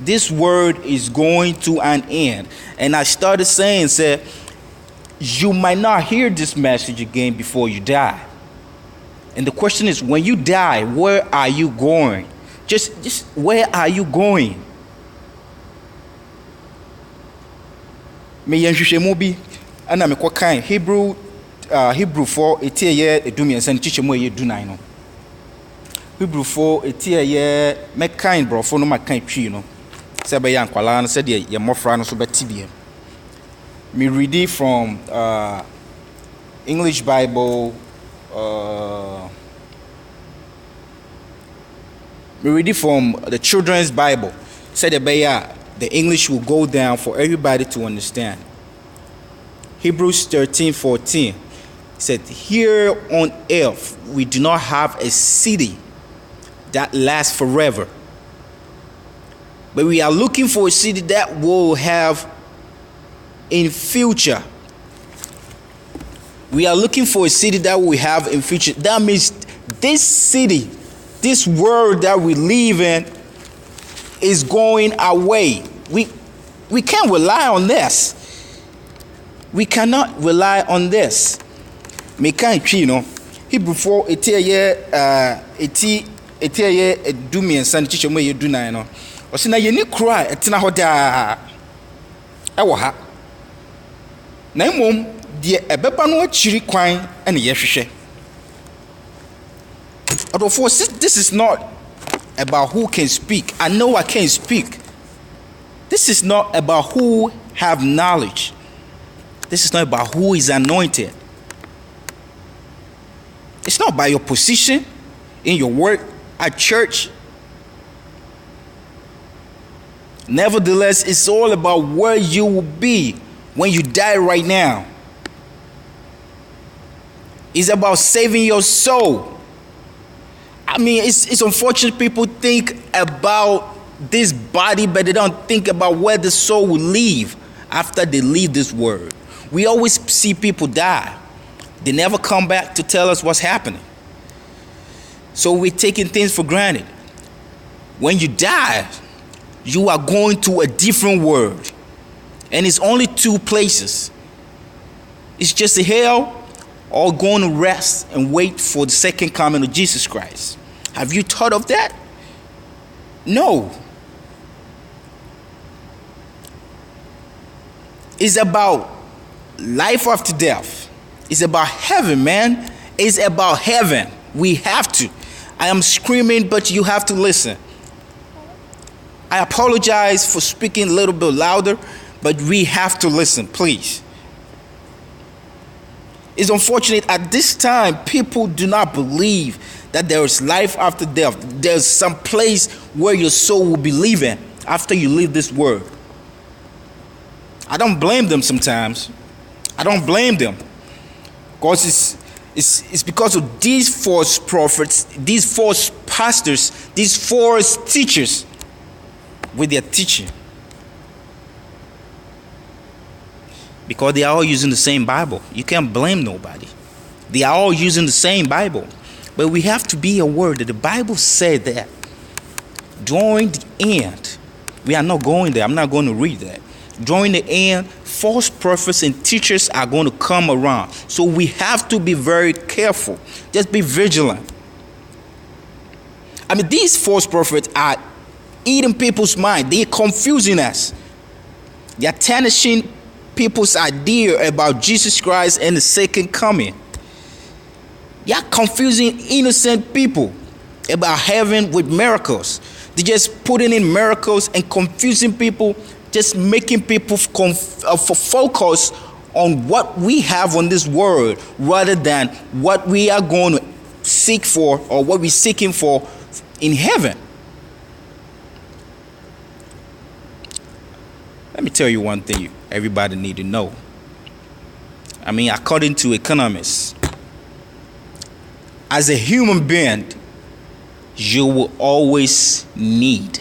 this word is going to an end. And I started saying, you might not hear this message again before you die. And the question is, when you die, where are you going? Just where are you going? Me yenhwehwemu bi ana me kwakan Hebrew for etiye edumiensa nchichemu ye dunan no. Hebrew for etiye mekan brofo no makan twi no. Se be yan kwala no se de ye mofra no so betibie. Me read it from English Bible. We read it from the Children's Bible. Said the English will go down for everybody to understand. Hebrews 13:14 said, "Here on earth we do not have a city that lasts forever, but we are looking for a city that will have in future." We are looking for a city that we have in future. That means this city, this world that we live in, is going away. We can't rely on this. We cannot rely on this. Me kan twi no Hebrew for etiye edumiensa nchichemu ye dunan no. Osina ye ni kura etena hoda ewo ha. Na mmom de ebeba no achiri kwan ene ye hwehwe. Although this is not about who can speak. I know I can't speak. This is not about who have knowledge. This is not about who is anointed. It's not about your position in your work at church. Nevertheless, it's all about where you will be when you die right now. It's about saving your soul. I mean, it's unfortunate people think about this body, but they don't think about where the soul will live after they leave this world. We always see people die. They never come back to tell us what's happening. So we're taking things for granted. When you die, you are going to a different world. And it's only two places. It's just a hell or going to rest and wait for the second coming of Jesus Christ. Have you thought of that? No. It's about life after death. It's about heaven, man. It's about heaven. We have to. I am screaming, but you have to listen. I apologize for speaking a little bit louder, but we have to listen, please. It's unfortunate at this time, people do not believe that there is life after death. There's some place where your soul will be living after you leave this world. I don't blame them sometimes. I don't blame them. Because it's because of these false prophets, these false pastors, these false teachers with their teaching. Because they are all using the same Bible. You can't blame nobody. They are all using the same Bible. But we have to be aware that the Bible said that during the end, we are not going there. I'm not going to read that. During the end, false prophets and teachers are going to come around. So we have to be very careful. Just be vigilant. I mean, these false prophets are eating people's mind. They're confusing us. They're tarnishing people's idea about Jesus Christ and the second coming. You're confusing innocent people about heaven with miracles. They're just putting in miracles and confusing people, just making people focus on what we have on this world rather than what we are going to seek for or what we're seeking for in heaven. Let me tell you one thing everybody need to know. I mean, according to economists, as a human being, you will always need.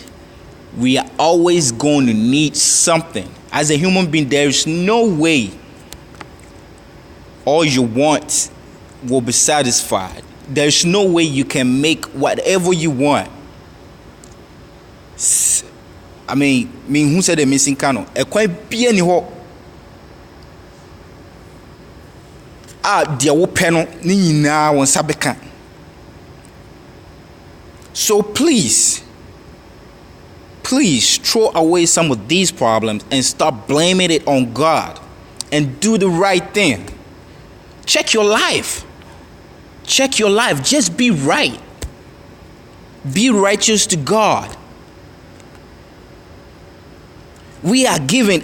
We are always going to need something. As a human being, there is no way all you want will be satisfied. There's no way you can make whatever you want I mean, who said the missing cano? A quite bien ho. Dear wo panel, ni na won sabeka. So please throw away some of these problems and stop blaming it on God and do the right thing. Check your life. Just be right. Be righteous to God. We are giving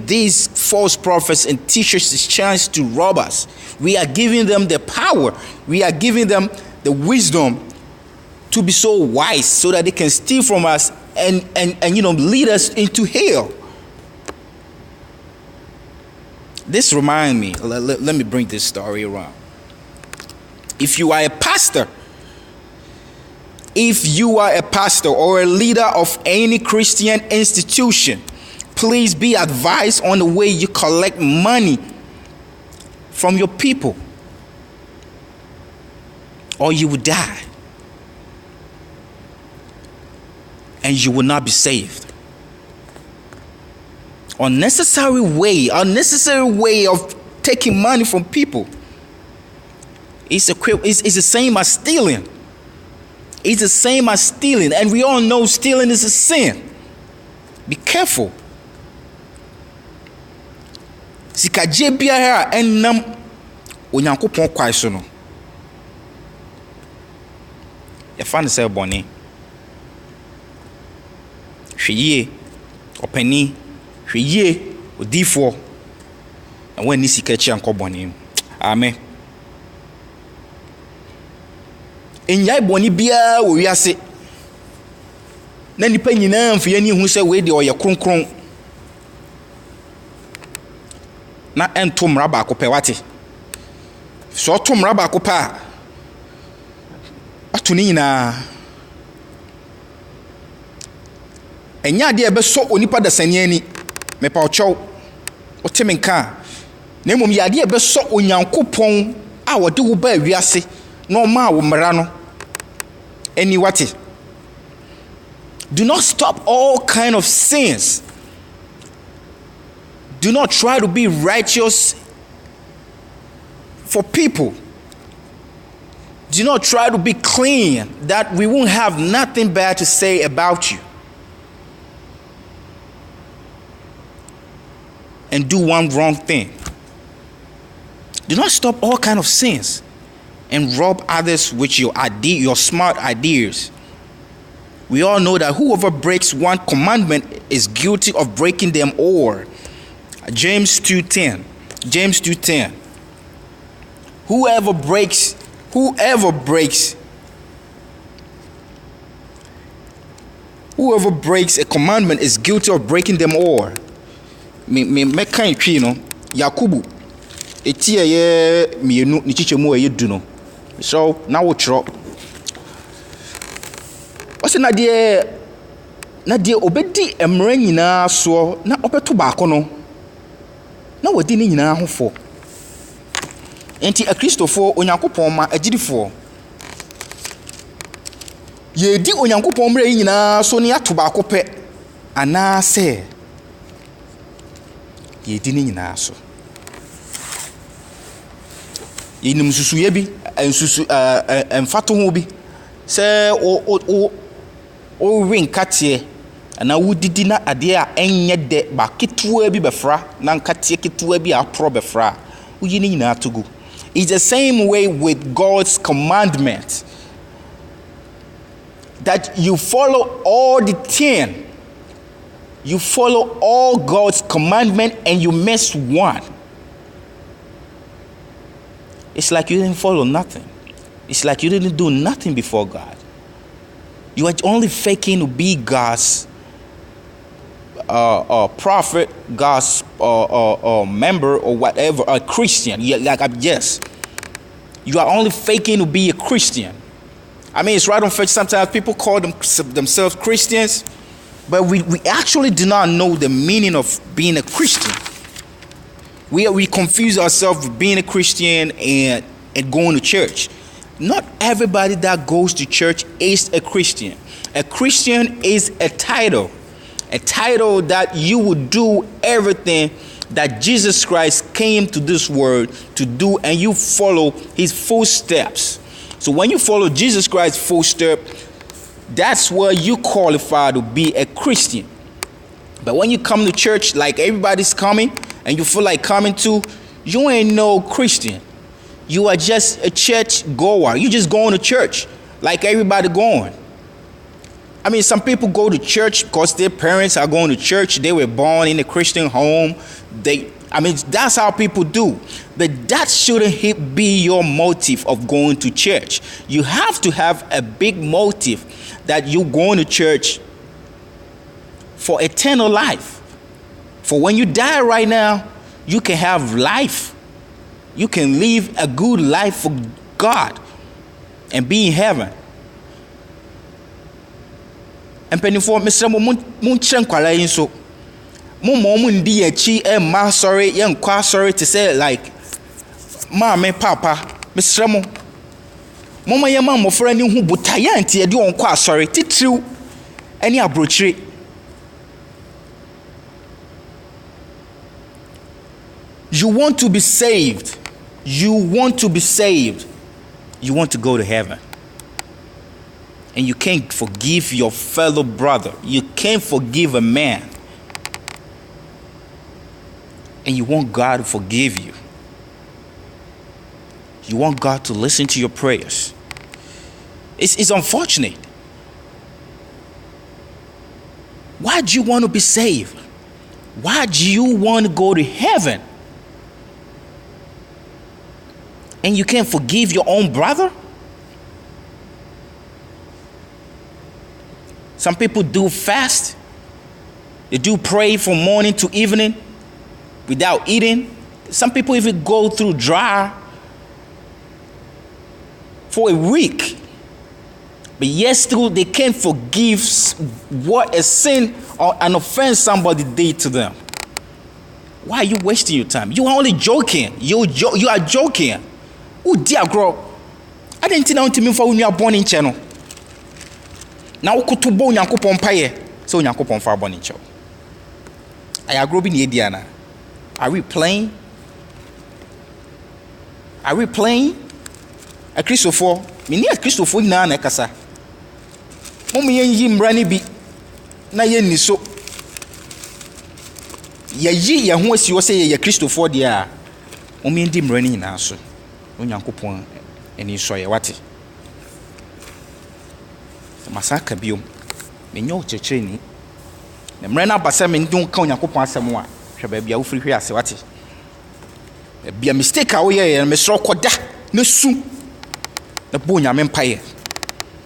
these false prophets and teachers a chance to rob us. We are giving them the power. We are giving them the wisdom to be so wise so that they can steal from us and lead us into hell. This reminds me, let me bring this story around. If you are a pastor or a leader of any Christian institution, please be advised on the way you collect money from your people, or you will die and you will not be saved. Unnecessary way of taking money from people is the same as stealing. It's the same as stealing, and we all know stealing is a sin. Be careful. Sikaje biara enam onyankopon kwai so no. Ya fa ne se boni. Hweye, opani, hweye, odifo. And when ni sika chi anko boni. Amen. Enyai boni bia wo wiase. Na nipa nyina mfie ni hu se we de oye kronkron. Na entom raba ko pe wate. So tom raba ko pa. Atuni nyina. Enya de ebe so onipa da sani ani. Me pa ocho. O temenka. Na emom ya de ebe so onyankopon a wo de wo ba wiase. No ma wo mra no. Any what? Do not stop all kind of sins. Do not try to be righteous for people. Do not try to be clean, that we won't have nothing bad to say about you. And do one wrong thing. Do not stop all kind of sins and rob others with your smart ideas. We all know that whoever breaks one commandment is guilty of breaking them all. James 2:10. Whoever breaks a commandment is guilty of breaking them all. Me kind twi no Yakubu etie ye mienu ni chichemu ye du no. So now we tro. What's na de obedi emre nyina so na opeto baako no. Na wodi ni nyina hofo. Enti a Christopher onyankopon ma agidifo. Ye di onyankopon mre nyina so ne ato baako pe ana se ye di ni nyina so. Yinim susu ye bi ensusu emfato ho bi se o win katie ana wudidi na ade a enye de ba ketua bi befra na nkatie ketua bi apro befra uyi ni nyina togu. It's the same way with God's commandment, that you follow all the 10. You follow all God's commandment and you miss one. It's like you didn't follow nothing. It's like you didn't do nothing before God. You are only faking to be God's prophet, God's member or whatever, a Christian. Yes. You are only faking to be a Christian. I mean, it's right on faith. Sometimes people call themselves Christians, but we actually do not know the meaning of being a Christian. We confuse ourselves with being a Christian and going to church. Not everybody that goes to church is a Christian. A Christian is a title that you will do everything that Jesus Christ came to this world to do, and you follow his footsteps. So when you follow Jesus Christ's footsteps, that's where you qualify to be a Christian. But when you come to church like everybody's coming and you feel like coming to, you ain't no Christian. You are just a church goer. You just going to church like everybody going. I mean, some people go to church because their parents are going to church. They were born in a Christian home. That's how people do. But that shouldn't be your motive of going to church. You have to have a big motive that you're going to church for eternal life. For when you die right now, you can have life. You can live a good life for God and be in heaven. And penny for Mr. Munchen Kwalain so Mum dear chi and ma sorry, young qua sorry to say like Mamma Papa, Mr. Mo Mama your mom for any who but Tayanti do on qua sorry, true any abrochery. You want to be saved. You want to be saved. You want to go to heaven. And you can't forgive your fellow brother. You can't forgive a man. And you want God to forgive you. You want God to listen to your prayers. It's unfortunate. Why do you want to be saved? Why do you want to go to heaven? And you can't forgive your own brother? Some people do fast. They do pray from morning to evening without eating. Some people even go through dry for a week. But yet still they can't forgive what a sin or an offense somebody did to them. Why are you wasting your time? You are only joking. You are joking. Oh dear girl. I didn't know to me for when you are born in channel. Now kutu bo Nyankopon paye so Nyankopon fa born in channel. I agree with Diana. Are we playing? Are we playing? A Christopher, me near Christopher na kasa. Momu yen mbrani bi na yen ni so. Ye ho asi wo say ye Christopher dia. Momu yen di mbrani na so. Onyankopon eni so ye wate. Masaka biom. Me nyo chechire ni. Na mbrana abasa me ndun ka Onyankopon asem a hwe ba bia wo firi hwe ase wate. Bia mistake a wo ye me sro koda na su. Na bo nyame mpaye.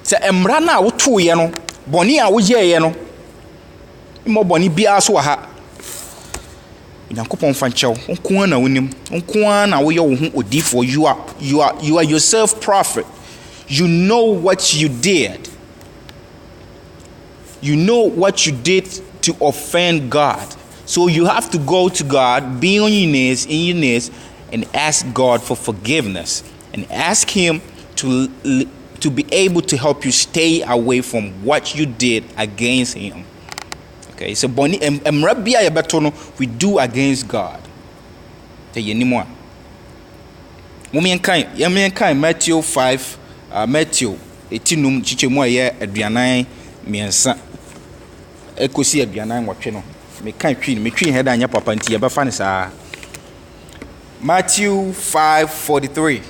Se emra na wo to ye no, boni a wo ye no. Mo boni bia so wa ha. Nyankopon fa nchew, onko na wonim, onko na wo ye wo hu odifo, you are yourself prophet. You know what you did. You know what you did to offend God. So you have to go to God, be on your knees, and ask God for forgiveness and ask him to be able to help you stay away from what you did against him. Okay, so boni emrabia yebetono we do against God. Te yenimo. Mumenkan Matthew 5 Matthew etinum chichemu aye aduanan miensa ekosi aduanan wotwe no me kan twi me twi head anya papa nti yebefa ne saa Matthew 5:43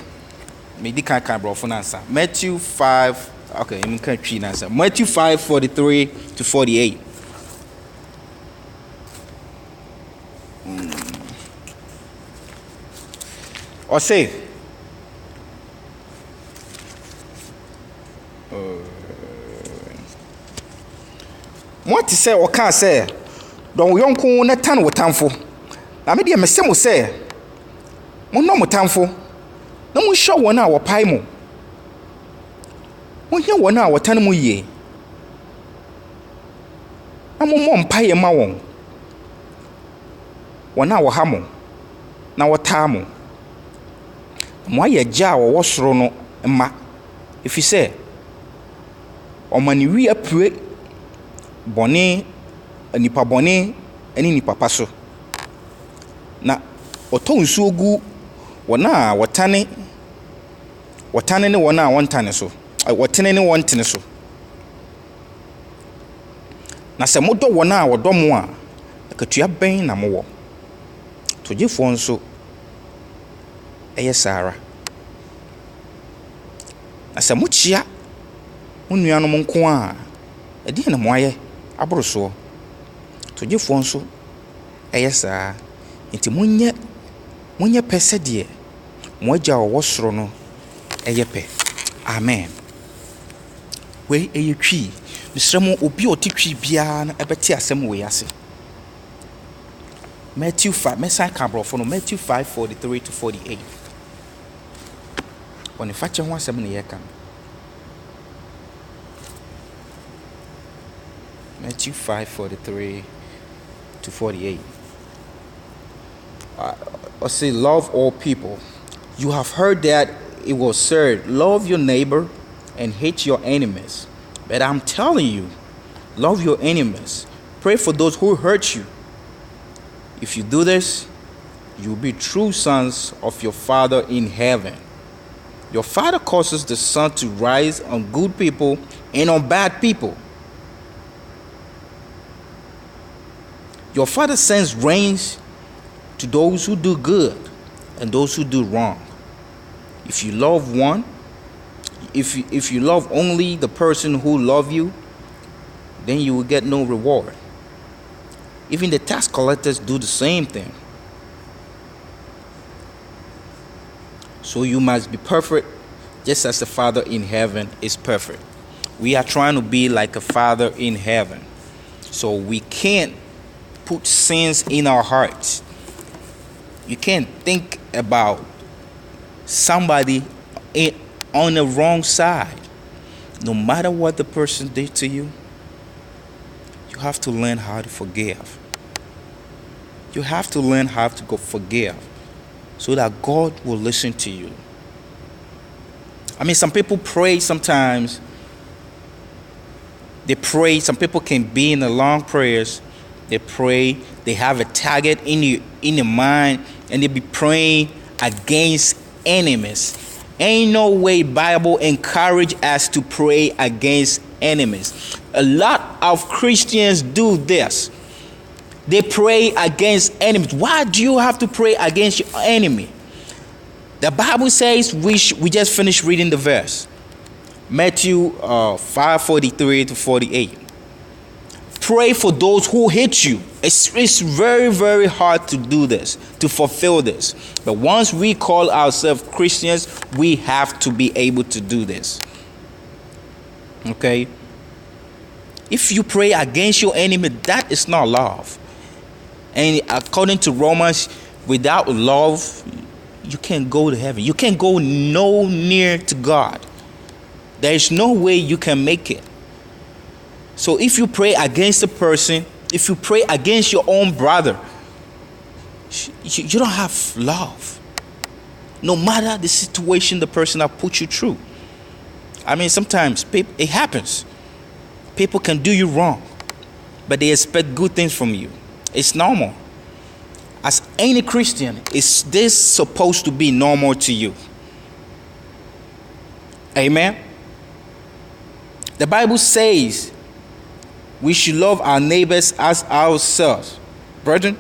me di kan bro for answer Matthew 5 okay me kan twi answer Matthew 5:43 to 48. Or say what to say or can't say don't we uncle na tan wotamfo na me de me se mo say mo no motamfo na mo hwe wona wo pai mo mo hwe wona wo tan mo yie na mo mpaye ma won wona wo ha mo na wo taa mo mo aye gya wo soro no ma if you say ɔmani wi apue bɔne nipa bɔne ɛne nipa pa so na ɔtɔ nsuo gu wɔn a wɔtane ne wɔn a wɔntane so wɔtene ne wɔntene so na sɛ modɔ wɔn a wɔdɔ mo a akatua bɛn na mowɔ togyefoɔ nso ɛyɛ saara na sɛ mokyia mo nuanom nko a ɛdeɛ na mo ayɛ aboro soɔ togyefoɔ nso ɛyɛ saa nti monyɛ pɛ sɛdeɛ mo agya ɔwɔ soro no ɛyɛ pɛ amen wei ɛyɛ twi mesrɛ mo obi ɔte twi biara na ɛbɛte asɛm wei ase Matthew 5 mesan ka aborɔfo no Matthew 5:43-48 ɔne fakyɛ ho asɛm ne yɛka Matthew 5:43-48 I say love all people. You have heard that it was said, love your neighbor and hate your enemies. But I'm telling you, love your enemies. Pray for those who hurt you. If you do this, you will be true sons of your Father in heaven. Your Father causes the sun to rise on good people and on bad people. Your Father sends rains to those who do good and those who do wrong. If you love if you love only the person who love you, then you will get no reward. Even the tax collectors do the same thing. So you must be perfect, just as the Father in heaven is perfect. We are trying to be like a Father in heaven. So we can't put sins in our hearts. You can't think about somebody on the wrong side. No matter what the person did to you, you have to learn how to forgive. You have to learn how to forgive so that God will listen to you. I mean, some people pray sometimes. They pray. Some people can be in the long prayers. They pray. They have a target in the mind, and they be praying against enemies. Ain't no way Bible encourage us to pray against enemies. A lot of Christians do this. They pray against enemies. Why do you have to pray against your enemy? The Bible says we just finished reading the verse. Matthew 5:43-48. Pray for those who hate you. It's very, very hard to do this, to fulfill this. But once we call ourselves Christians, we have to be able to do this. Okay? If you pray against your enemy, that is not love. And according to Romans, without love, you can't go to heaven. You can't go no near to God. There is no way you can make it. So if you pray against a person, if you pray against your own brother, you don't have love. No matter the situation the person that put you through. I mean, sometimes it happens. People can do you wrong, but they expect good things from you. It's normal. As any Christian, is this supposed to be normal to you? Amen? The Bible says we should love our neighbors as ourselves. Brethren,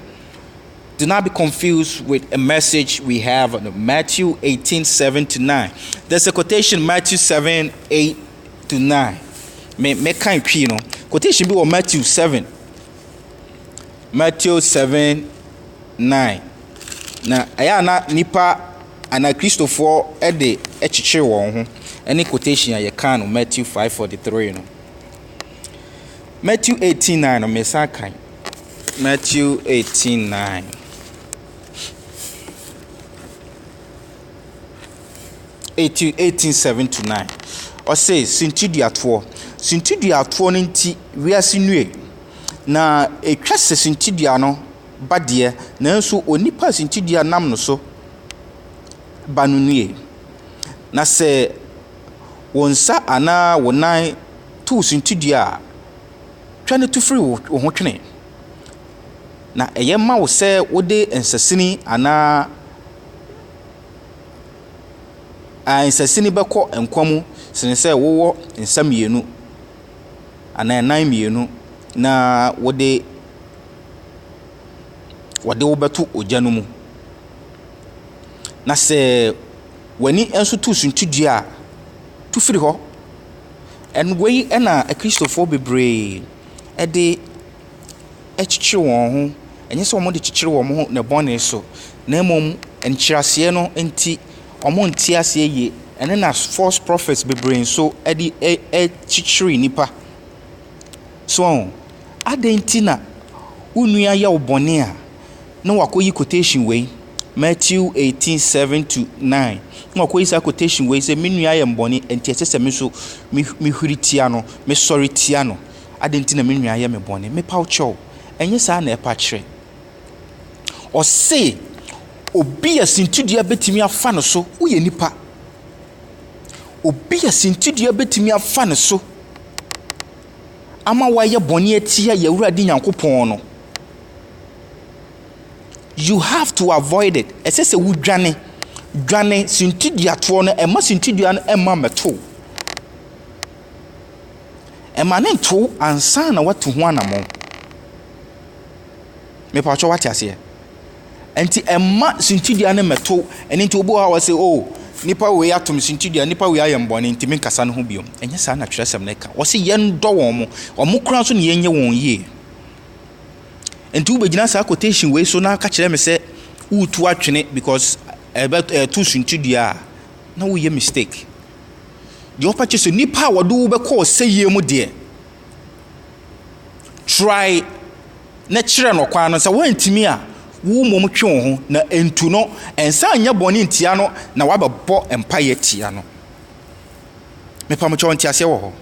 do not be confused with a message we have in Matthew 18:7-9. There's a quotation, Matthew 7:8-9. Me kind of, you know, quotation be on Matthew 7. Matthew 7:9. Na aya na nipa ana Christopher ede echiche won ho. Any quotation ya kan no Matthew 5:43 no. Matthew 18:9 no me sa kan. Matthew 18:9. 18:7-9. Or say sintiduatoɔ no nti wiase nue na etwa se sintidua no badeɛ nanso onipa sintidua nam no so ba no nue na sɛ wonsa ana wonan tools into dia trying to free wo ho twene na eye ma wo se wo de ensasini ana ensasini beko enkwam sene se wo nsamienu ana enan mienu na wo de wo beto ogya no mu na se wani enso tools into dia to free ho and we na a Christopher bebre e de echichi won ho enye se omo de chichire won ho na bone so na mom enchirase no enti omo nti ase ye ene na false prophets bebre so e de chichire nipa so adenti na unua ya obone a na wakoyi quotation we Matthew 18:7-9 no ko isa quotation we say menua ye mboni enti ese me so me huritia no me sorry tia no adenti na menua ye me boni me paucho enye sa na epa kire o say obi asintudua betimi afa no so wo ye nipa obi asintudua betimi afa no so ama wa ye boni atia ye wurade nyankopon no you have to avoid it. Esese wu dwane sintidua to no ema sintidua no ema meto ema ne to ansa na watu ho anamo me pa cho wati ase enti ema sintidua no meto eni nti obo ha wa say oh nipa we atom sintidua nipa we ayembone enti me nkasa no ho biom enye sa na twerɛsɛm ne ka wo se yen dɔ wɔn mo kura so ne yenye wɔn yie enti ubegina sa quotation we so na ka kire me se utu atwene because too sintidua na wo ye mistake the opache so nipa wodo be call say ye mu de try na kire no kwa no se wantimi a wo mom twe wo ho na entu no ensa anya bone ntia no na wabebo empire tia no me pa mo cho ntia se wo ho.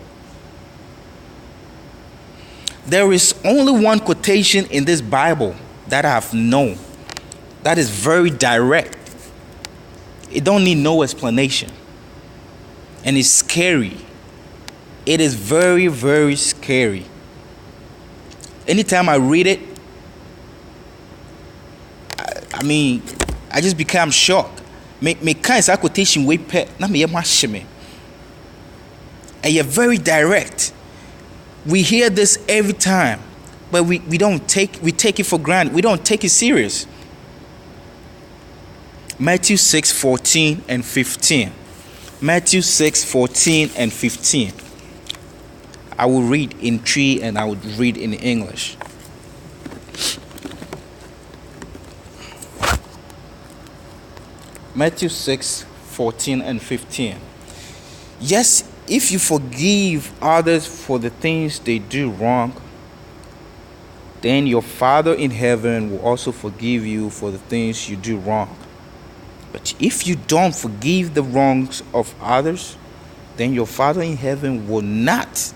There is only one quotation in this Bible that I have known that is very direct. It don't need no explanation. And it's scary. It is very, very scary. Anytime I read it, I just become shocked. Me kind of quotation way pet na me yemashime. And you're very direct. We hear this every time, but we take it for granted. We don't take it serious. Matthew 6:14 and 15. Matthew 6:14 and 15. I will read in Tree and I will read in English. Matthew 6:14 and 15. Yes, if you forgive others for the things they do wrong, then your Father in heaven will also forgive you for the things you do wrong. But if you don't forgive the wrongs of others, then your Father in heaven will not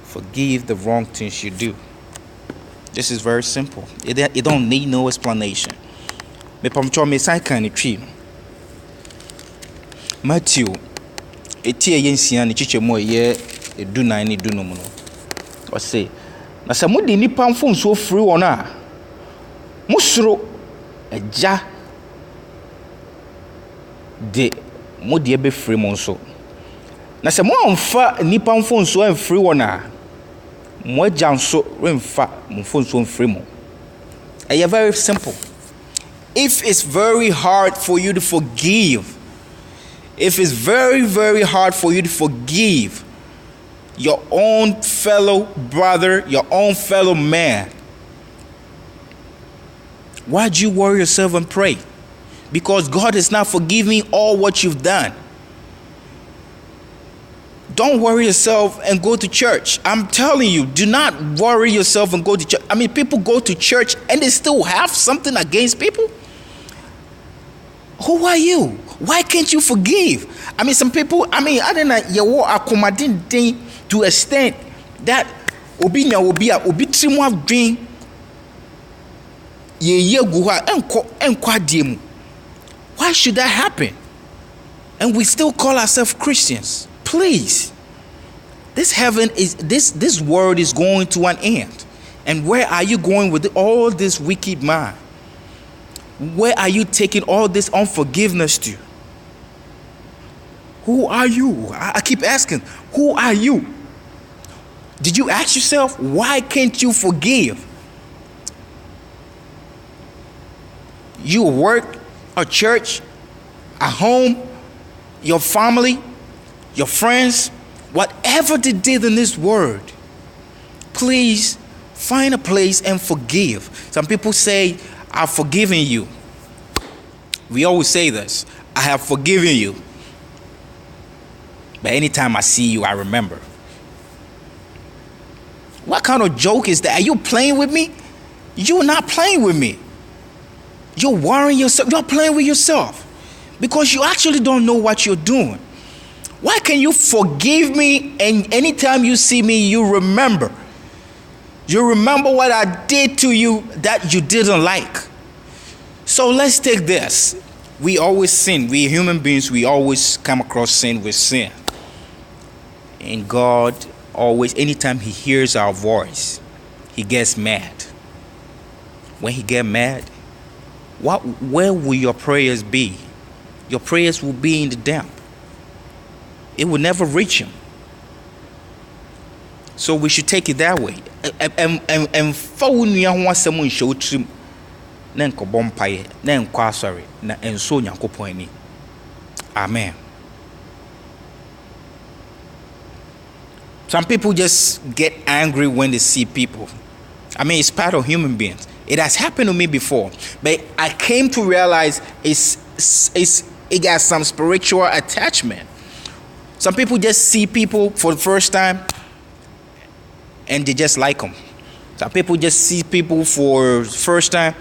forgive the wrong things you do. This is very simple. It don't need no explanation. Matthew etie yensia ne chichemo ye edunan ne dunum no o say na se mo de nipa mfomso free won a musoro agya de mo de be free mo so na se mo amfa nipa mfomso an free won a mo agya nso remfa mfomso free mo. It's very simple. If it's very hard for you to forgive, if it's very, very hard for you to forgive your own fellow brother, your own fellow man, why'd you worry yourself and pray? Because God is not forgiving all what you've done. Don't worry yourself and go to church. I'm telling you, do not worry yourself and go to church. People go to church and they still have something against people. Who are you? Why can't you forgive? Some people, I don't know, you are accommodating to a extent that obi trimu dream ye guha enko diemu. Why should that happen? And we still call ourselves Christians. Please. this heaven is this world is going to an end. And where are you going with all this wicked mind? Where are you taking all this unforgiveness to? Who are you? I keep asking, who are you? Did you ask yourself, why can't you forgive? You work, a church, a home, your family, your friends, whatever they did in this world, please find a place and forgive. Some people say, I've forgiven you. We always say this, I have forgiven you. But anytime I see you, I remember. What kind of joke is that? Are you playing with me? You're not playing with me. You're worrying yourself. You're playing with yourself. Because you actually don't know what you're doing. Why can you forgive me and anytime you see me, you remember? You remember what I did to you that you didn't like. So let's take this. We always sin. We human beings, we always come across sin with sin. And God always, anytime he hears our voice, he gets mad. When he gets mad, where will your prayers be? Your prayers will be in the damp. It will never reach him. So we should take it that way. And phone you want someone show trim. Nen ko bompaye, nen kwa sorry, na enso nyankopon ani. Amen. Some people just get angry when they see people. I mean, it's part of human beings. It has happened to me before, but I came to realize it got some spiritual attachment. Some people just see people for the first time and they just like them. Some people just see people for the first time,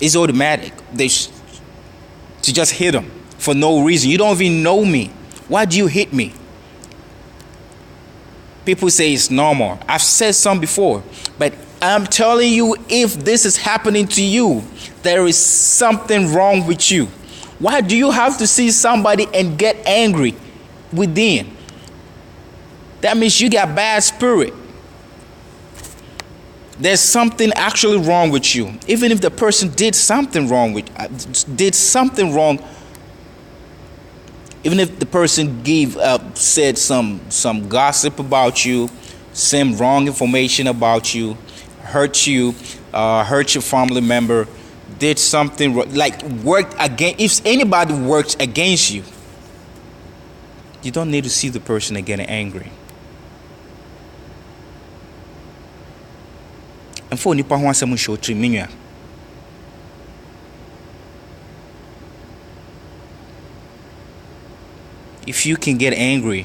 it's automatic. They just hit them for no reason. You don't even know me. Why do you hit me? People say it's normal. I've said some before, but I'm telling you, if this is happening to you, there is something wrong with you. Why do you have to see somebody and get angry within? That means you got bad spirit. There's something actually wrong with you. Even if the person did something wrong, even if the person said some gossip about you, some wrong information about you, hurt your family member, did something like worked against. If anybody works against you, you don't need to see the person and get angry. And for nipa ho asem show triminua. If you can get angry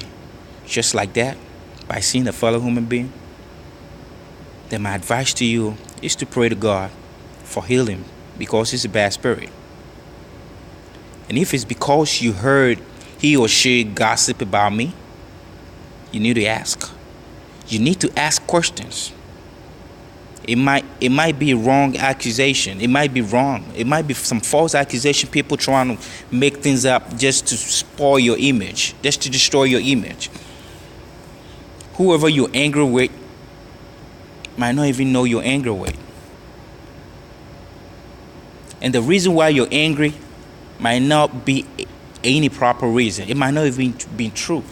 just like that by seeing a fellow human being, then my advice to you is to pray to God for healing because it's a bad spirit. And if it's because you heard he or she gossip about me, you need to ask. You need to ask questions. It might be a wrong accusation. It might be wrong. It might be some false accusation, people trying to make things up just to spoil your image, just to destroy your image. Whoever you're angry with might not even know you're angry with. And the reason why you're angry might not be any proper reason. It might not even be true.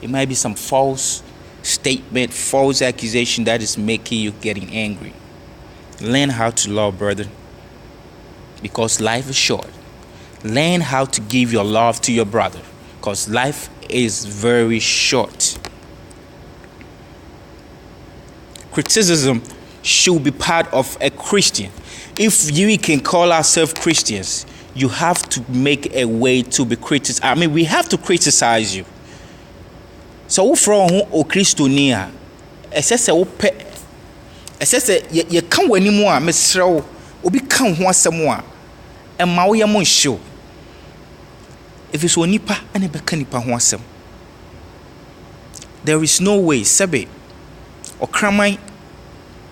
It might be some false statement, false accusation that is making you getting angry. Learn how to love, brother, because life is short. Learn how to give your love to your brother, because life is very short. Criticism should be part of a Christian. If we can call ourselves Christians, you have to make a way to be criticized. I mean, we have to criticize you. So from o Kristonia, esese wo pe esese ye kan wanimu a mesrew obi kan ho asem a emma wo yemo nhyew. If it's onipa ane be kan nipa ho asem, there is no way sebe okraman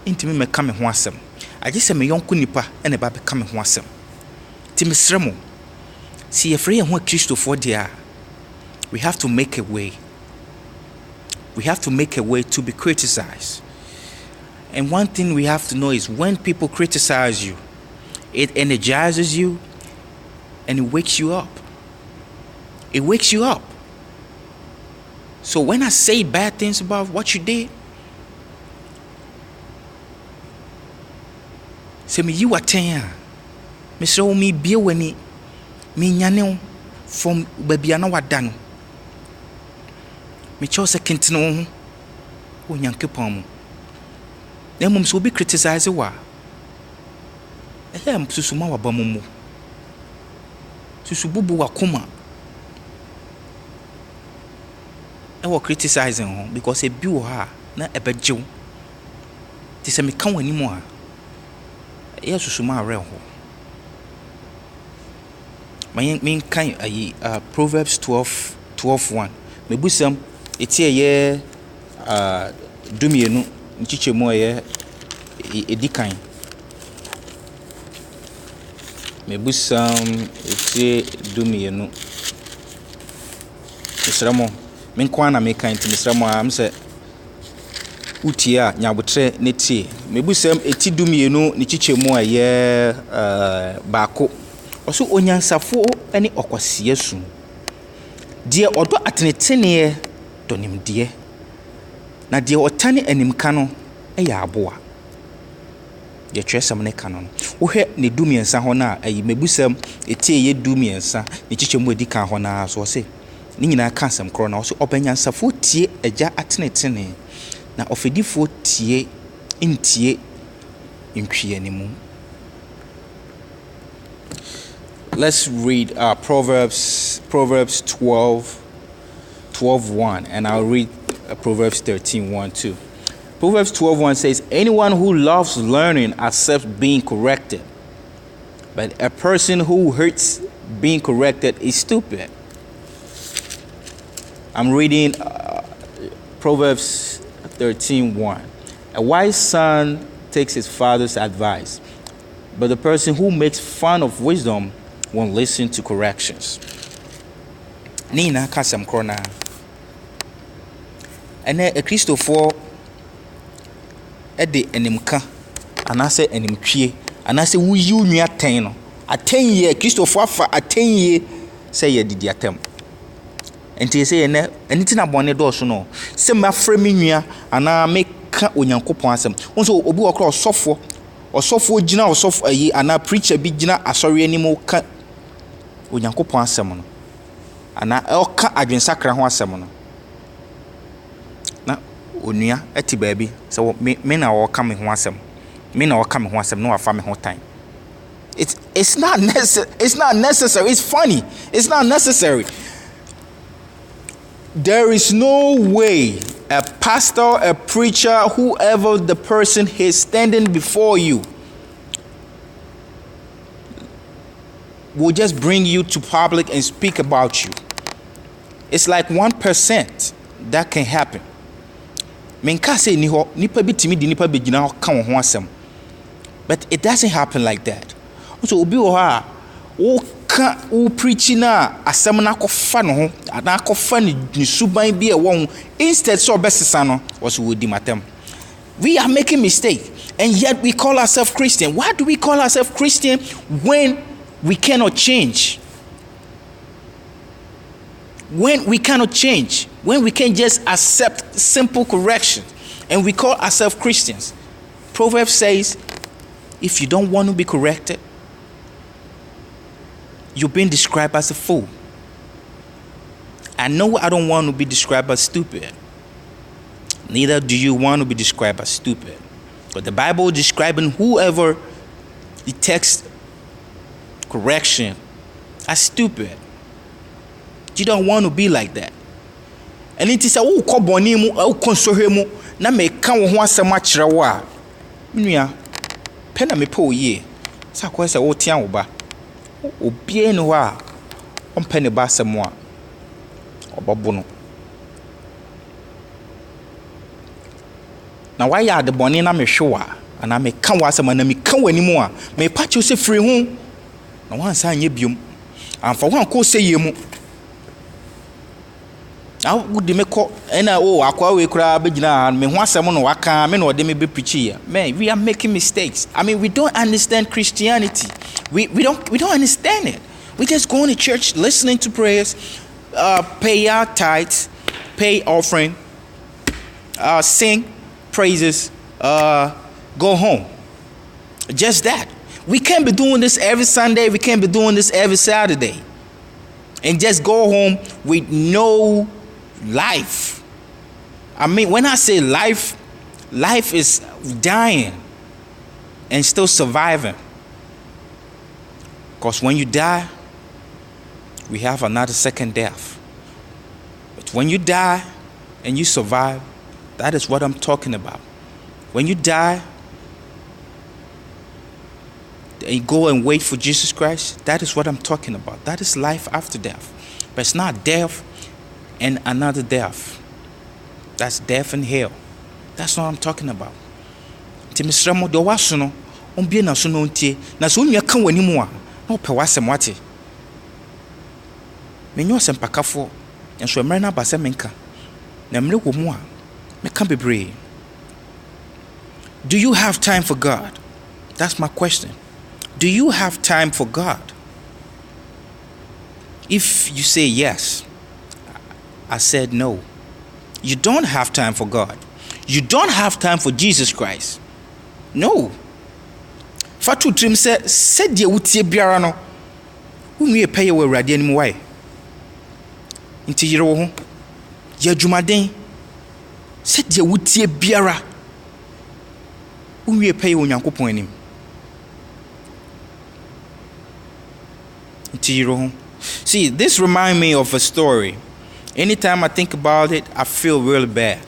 intimi me ka me ho asem. Age se me yonko nipa ane ba be ka me ho asem. Ti mesremo si ye free ho Kristofo dia, we have to make a way. we have to make a way to be criticized. And one thing we have to know is when people criticize you, it energizes you and it wakes you up. It wakes you up. So when I say bad things about what you did, say me you are 10. Me show me be when me nyane from baby ana wadano. Me chose a kintino ho Onyankopon. Na mum so be criticize wa. Ehem susuma wa bamumu. Susububu wa kuma. I was criticizing her because a bill her na ebejo. Ti se me kan wani mo a. Yes susuma real ho. My kind Proverbs 12:1. Me busam etie ye dumienu nchiche mo ye edikan. Me busam etie dumienu. Esramo me kwa na me kan ti esramo am se utia nyabotre netie. Me busam eti dumienu nchiche mo ye baako. Oso onyansafo ene okwase asu die odo atenetene donim die na die otane animka no eya aboa ye twesam ne kano wo hwe ne dumiensa ho na ayi mebusam etie ye dumiensa ne chichemu edi kan ho na so se ni nyina ka asem kro na oso obanyansafo tie agya atenetene na ofedifo tie ntie ntwie ne mu. Let's read Proverbs 12:1, and I'll read Proverbs 13:1 too. Proverbs 12:1 says, anyone who loves learning accepts being corrected, but a person who hates being corrected is stupid. I'm reading Proverbs 13:1. A wise son takes his father's advice, but the person who makes fun of wisdom won't listen to corrections. Nina kasam krona. Ene a Christopher ede enimka anase enimtwie anase wuyi nua 10 no. 10 ye Christopher fa 10 ye say ye didi atem. Enti say ene eniti na bone do so no. Se mafra mi nua ana meka Onyankopon asem. Wonso obi okra osofo gina osofo ayi ana preacher bi gina asori animu ka Onyankopon asem no ana oka adwensakra ho asem no na onua ati baabi so me na wo ka me ho asem no afa me ho time. It's not necessary. It's funny. It's not necessary. There is no way a pastor, a preacher, whoever the person is standing before you will just bring you to public and speak about you. It's like 1% that can happen. Menka say nipa bitimi di nipa begina ho ka ho asem. But it doesn't happen like that. So obi wo ha wo ka wo preach na asem na kofa no ho na kofa ni suban bi e wo instead so besesa no was wo di matem. We are making mistake and yet we call ourselves Christian. Why do we call ourselves Christian when we cannot change? When we cannot change, when we can just accept simple correction and we call ourselves Christians. Proverbs says, if you don't want to be corrected, you're being described as a fool. I know I don't want to be described as stupid. Neither do you want to be described as stupid. But the Bible is describing whoever it takes correction as stupid. You don't want to be like that. And it is a wo ko boni mu o konsohwe mu na me ka wo ho asem a kire wo a nua pe na me po ye sa ko se wo tia wo ba obie ne ho a on pe ne ba asem a obobo no na why ya de boni na me hwe wa ana me ka wo asem na me ka wani mu a me pa che se free hu na wan sa anye biom amfa wan ko se ye mu I would me call and aqua we crab me once someone waka me no me be preaching. Man, we are making mistakes. I mean, we don't understand Christianity. We don't understand it. We just going to church, listening to prayers, pay our tithes, pay offering, sing praises, go home. Just that. We can't be doing this every Sunday. We can't be doing this every Saturday. And just go home with no life. I mean, when I say life, life is dying and still surviving. Because when you die, we have another second death. But when you die and you survive, that is what I'm talking about. When you die and you go and wait for Jesus Christ, that is what I'm talking about. That is life after death. But it's not death and another death. That's death and hell. That's what I'm talking about. Timisramo do wasono ombie na so no ntie na so nwa kan wani mu a na opɛ wasɛm wate. Menyo asɛm pakafo enso emre na basɛ menka na emre wo mu a meka bebree. Do you have time for God? That's my question. Do you have time for God? If you say yes, I said no. You don't have time for God. You don't have time for Jesus Christ. No. Fatu trim said de wutie biara no. Unwie peye we awurade anim why? Nti yire wo ho. Ya dwumaden. Said de wutie biara. Unwie peye onyankopon anim. Nti yire ho. See, this reminds me of a story. Anytime I think about it, I feel really bad.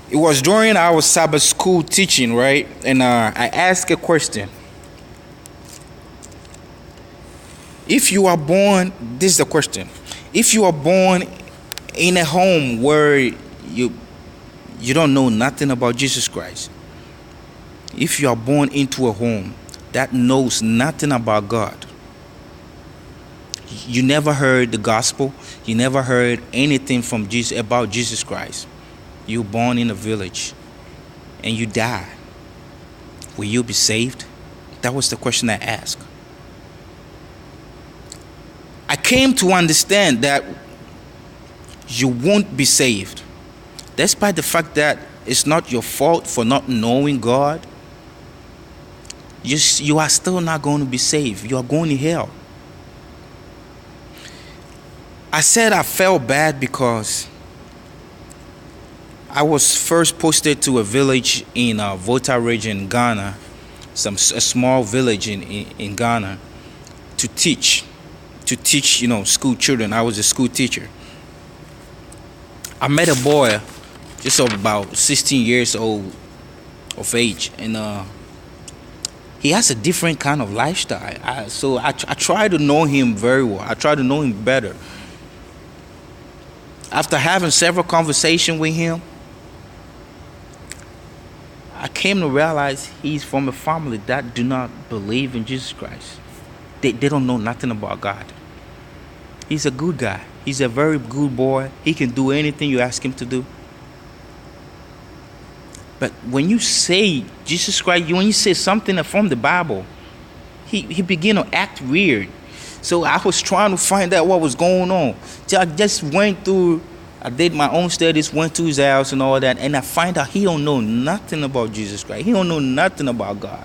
It was during our Sabbath school teaching, right? And I asked a question. If you are born, this is the question. If you are born in a home where you don't know nothing about Jesus Christ, if you are born into a home that knows nothing about God, you never heard the gospel, you never heard anything from Jesus about Jesus Christ, you were born in a village and you die, will you be saved? That was the question I asked. I came to understand that you won't be saved, despite the fact that it's not your fault for not knowing God. You are still not going to be saved. You are going to hell. I said I felt bad because I was first posted to a village in Volta region, Ghana, a small village in Ghana, to teach, school children. I was a school teacher. I met a boy just of about 16 years old of age, and he has a different kind of lifestyle. So I try to know him very well. I try to know him better. After having several conversations with him, I came to realize he's from a family that do not believe in Jesus Christ. They don't know nothing about God. He's a good guy. He's a very good boy. He can do anything you ask him to do. But when you say Jesus Christ, when you say something from the Bible, he began to act weird. So I was trying to find out what was going on. So I just I did my own studies, went to his house and all that, and I find out he don't know nothing about Jesus Christ. He don't know nothing about God.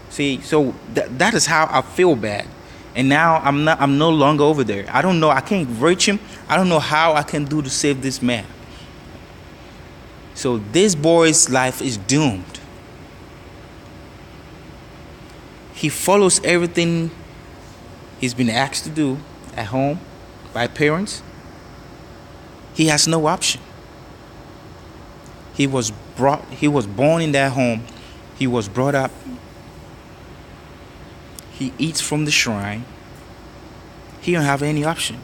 See, so that is how I feel bad. And now I'm no longer over there. I don't know, I can't reach him. I don't know how I can do to save this man. So this boy's life is doomed. He follows everything he's been asked to do at home by parents. He has no option. He was born in that home. He was brought up. He eats from the shrine. He don't have any option.